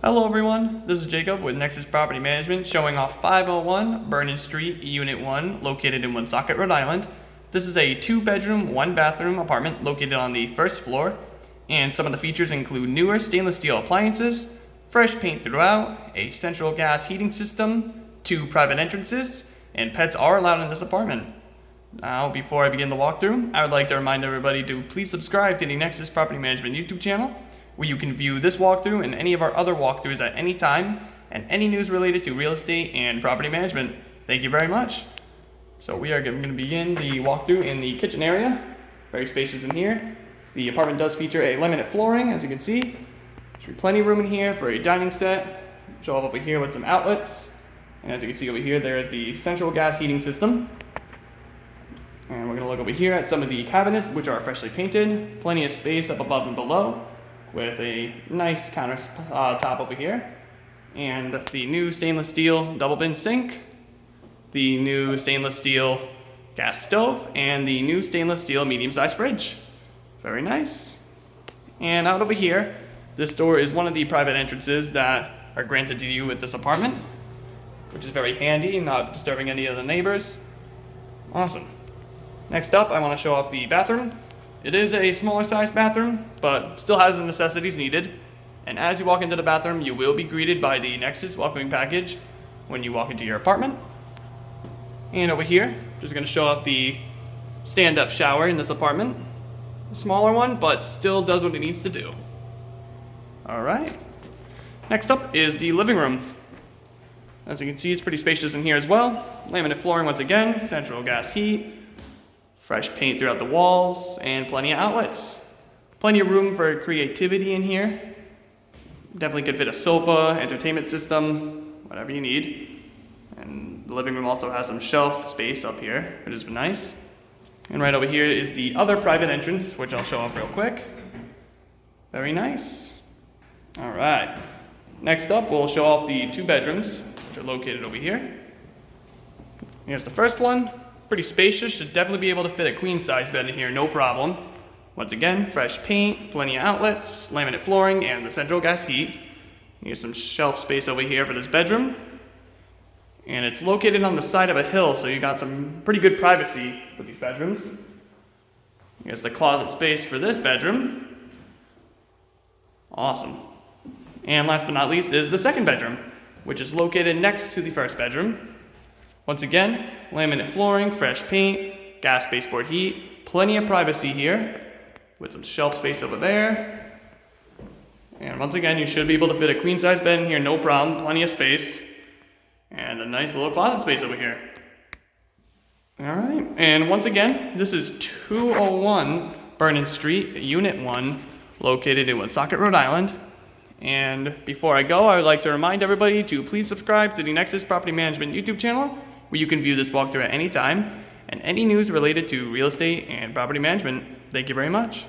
Hello everyone, this is Jacob with Nexus Property Management showing off 501 Bernon Street, Unit 1, located in Woonsocket, Rhode Island. This is a 2-bedroom, 1-bathroom apartment located on the first floor, and some of the features include newer stainless steel appliances, fresh paint throughout, a central gas heating system, 2 private entrances, and pets are allowed in this apartment. Now, before I begin the walkthrough, I would like to remind everybody to please subscribe to the Nexus Property Management YouTube channel, where you can view this walkthrough and any of our other walkthroughs at any time, and any news related to real estate and property management. Thank you very much. So we are going to begin the walkthrough in the kitchen area. Very spacious in here. The apartment does feature a laminate flooring, as you can see. There's plenty of room in here for a dining set. Show up over here with some outlets. And as you can see over here, there is the central gas heating system. And we're going to look over here at some of the cabinets, which are freshly painted. Plenty of space up above and below, with a nice countertop over here, and the new stainless steel double bin sink, the new stainless steel gas stove, and the new stainless steel medium-sized fridge. Very nice. And out over here, this door is one of the private entrances that are granted to you with this apartment, which is very handy and not disturbing any of the neighbors. Awesome. Next up, I want to show off the bathroom. It is a smaller sized bathroom, but still has the necessities needed. And as you walk into the bathroom, you will be greeted by the Nexus welcoming package when you walk into your apartment. And over here, just going to show off the stand-up shower in this apartment. A smaller one, but still does what it needs to do. Alright. Next up is the living room. As you can see, it's pretty spacious in here as well. Laminate flooring once again, central gas heat. Fresh paint throughout the walls, and plenty of outlets. Plenty of room for creativity in here. Definitely could fit a sofa, entertainment system, whatever you need. And the living room also has some shelf space up here, which is nice. And right over here is the other private entrance, which I'll show off real quick. Very nice. Alright. Next up, we'll show off the 2 bedrooms, which are located over here. Here's the first one. Pretty spacious, should definitely be able to fit a queen size bed in here, no problem. Once again, fresh paint, plenty of outlets, laminate flooring, and the central gas heat. Here's some shelf space over here for this bedroom. And it's located on the side of a hill, so you got some pretty good privacy with these bedrooms. Here's the closet space for this bedroom. Awesome. And last but not least is the second bedroom, which is located next to the first bedroom. Once again, laminate flooring, fresh paint, gas baseboard heat, plenty of privacy here, with some shelf space over there. And once again, you should be able to fit a queen size bed in here, no problem, plenty of space. And a nice little closet space over here. Alright, and once again, this is 201 Bernon Street, Unit 1, located in Woonsocket, Rhode Island. And before I go, I would like to remind everybody to please subscribe to the Nexus Property Management YouTube channel, where you can view this walkthrough at any time, and any news related to real estate and property management. Thank you very much.